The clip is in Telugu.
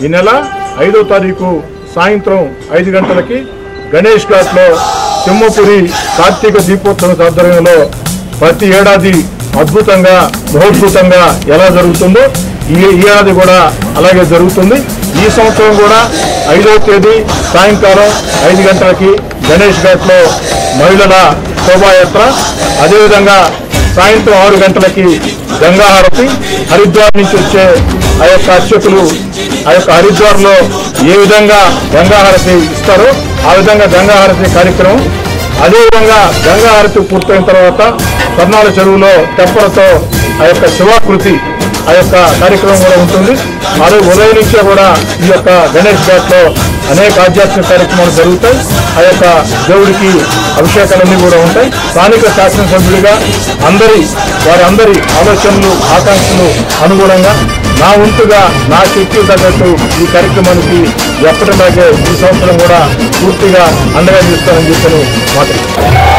ఈ నెల 5వ తారీఖు సాయంత్రం 5 గంటలకి గణేష్ ఘాట్లో సింహపురి కార్తీక దీపోత్సవం ఆధ్వర్యంలో ప్రతి ఏడాది అద్భుతంగా మహోద్భుతంగా ఎలా జరుగుతుందో ఈ ఏడాది కూడా అలాగే జరుగుతుంది. ఈ సంవత్సరం కూడా 5వ తేదీ సాయంకాలం 5 గంటలకి గణేష్ ఘాట్లో మహిళల శోభాయాత్ర, అదేవిధంగా సాయంత్రం 6 గంటలకి గంగాహారతి, హరిద్వార్ నుంచి వచ్చే ఆ యొక్క అర్చకులు ఆ యొక్క హరిద్వార్లో ఏ విధంగా గంగాహారతి ఇస్తారో ఆ విధంగా గంగాహారతి కార్యక్రమం. అదేవిధంగా గంగాహారతి పూర్తయిన తర్వాత కర్నాల చెరువులో తెప్పలతో ఆ యొక్క శివాకృతి ఆ యొక్క కార్యక్రమం కూడా ఉంటుంది. మరో ఉదయం నుంచే కూడా ఈ యొక్క గణేష్ ఘాట్లో అనేక ఆధ్యాత్మిక కార్యక్రమాలు జరుగుతాయి. ఆ యొక్క దేవుడికి అభిషేకాలన్నీ కూడా ఉంటాయి. స్థానిక శాసనసభ్యుడిగా వారందరి ఆలోచనలు ఆకాంక్షలు అనుగుణంగా నా వంతుగా నా శక్తి తగ్గట్టు ఈ కార్యక్రమానికి ఎప్పటిలాగే ఈ సంవత్సరం కూడా పూర్తిగా అండగా చేస్తానని చెప్పి మాట్లాడుతున్నాను.